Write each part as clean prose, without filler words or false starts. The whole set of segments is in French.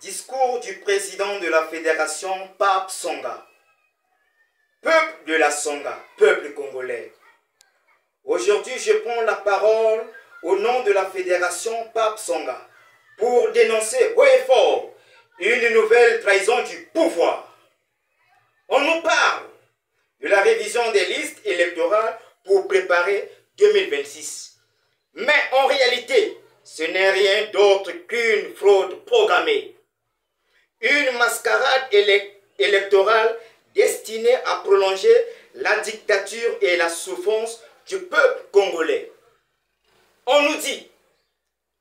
Discours du président de la Fédération, Pape Songa. Peuple de la Songa, peuple congolais. Aujourd'hui, je prends la parole au nom de la Fédération Pape Songa pour dénoncer haut et fort une nouvelle trahison du pouvoir. On nous parle de la révision des listes électorales pour préparer 2026. Mais en réalité, ce n'est rien d'autre qu'une fraude programmée. Une mascarade électorale destinée à prolonger la dictature et la souffrance du peuple congolais. On nous dit,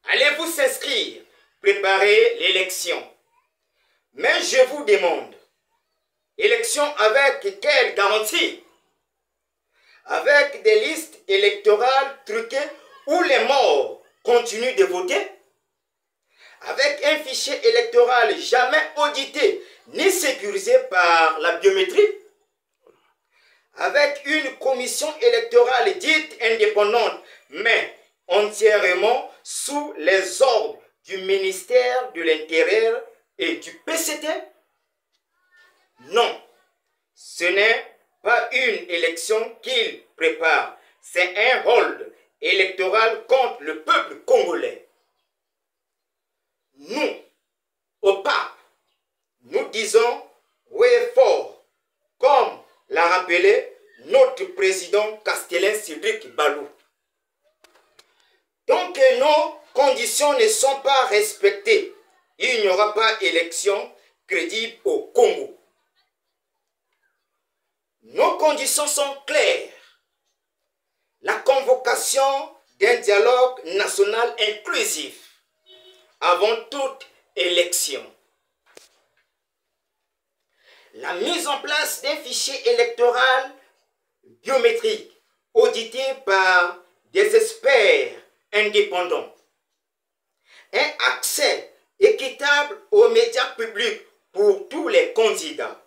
allez-vous s'inscrire, préparer l'élection. Mais je vous demande, élection avec quelle garantie? Avec des listes électorales truquées où les morts continuent de voter? Avec un fichier électoral jamais audité ni sécurisé par la biométrie? Avec une commission électorale dite indépendante, mais entièrement sous les ordres du ministère de l'Intérieur et du PCT? Non, ce n'est pas une élection qu'il prépare, c'est un hold électoral contre le peuple congolais. Nous, au pape, nous disons oui fort, comme l'a rappelé notre président Castelin Cédric Balou. Tant que nos conditions ne sont pas respectées, il n'y aura pas d'élection crédible au Congo. Nos conditions sont claires. La convocation d'un dialogue national inclusif avant toute élection. La mise en place d'un fichier électoral biométrique audité par des experts indépendants. Un accès équitable aux médias publics pour tous les candidats.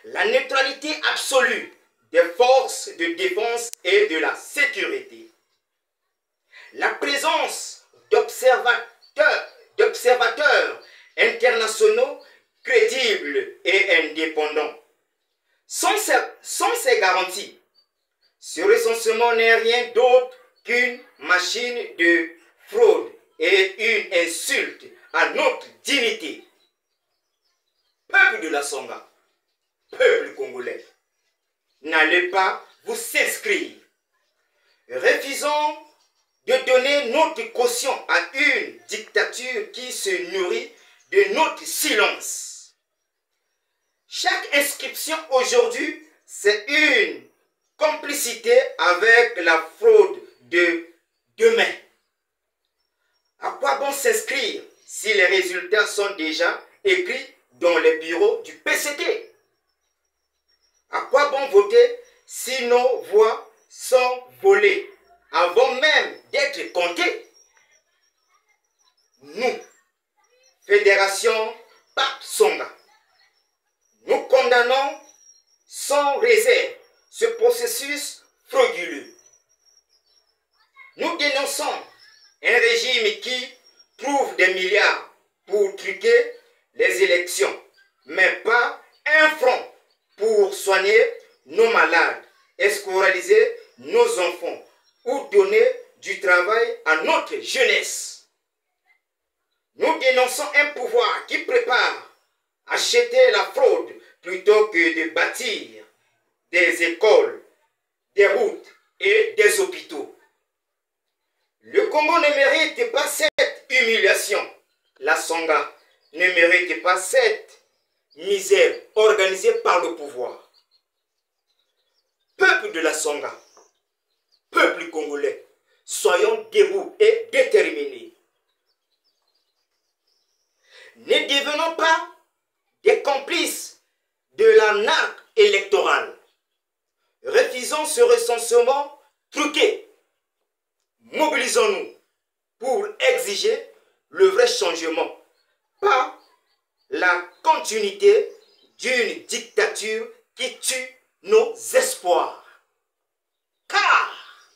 La neutralité absolue des forces de défense et de la sécurité. La présence d'observateurs internationaux crédibles et indépendants. Sans ces garanties, ce recensement n'est rien d'autre qu'une machine de fraude et une insulte à notre dignité. Peuple de la Songa, peuple congolais, n'allez pas vous s'inscrire. Refusons de donner notre caution à une dictature qui se nourrit de notre silence. Chaque inscription aujourd'hui, c'est une complicité avec la fraude de demain. À quoi bon s'inscrire si les résultats sont déjà écrits dans les bureaux du PCT? À quoi bon voter si nos voix sont volées avant même d'être comptées? Nous, Fédération Pape Songa, nous condamnons sans réserve ce processus frauduleux. Nous dénonçons un régime qui trouve des milliards pour truquer les élections, mais pas un franc pour soigner nos malades, scolariser nos enfants ou donner du travail à notre jeunesse. Nous dénonçons un pouvoir qui prépare à acheter la fraude plutôt que de bâtir des écoles, des routes et des hôpitaux. Le Congo ne mérite pas cette humiliation. La Songa ne mérite pas cette misère organisée par le pouvoir. Peuple de la Songa, peuple congolais, soyons debout et déterminés. Ne devenons pas des complices de la narque électorale. Refusons ce recensement truqué. Mobilisons-nous pour exiger le vrai changement, pas la continuité d'une dictature qui tue nos espoirs. Car,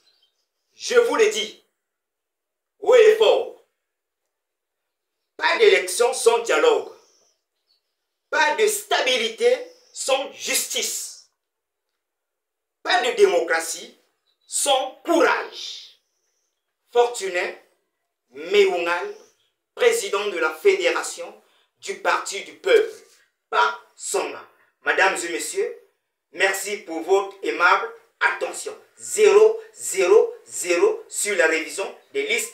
je vous le dis, haut et fort, Pas d'élection sans dialogue. Pas de stabilité sans justice. Pas de démocratie sans courage. Fortuné Meungal, président de la Fédération du Parti du Peuple, Pape Songa. Mesdames et messieurs, merci pour votre aimable attention. 0, 0, 0 sur la révision des listes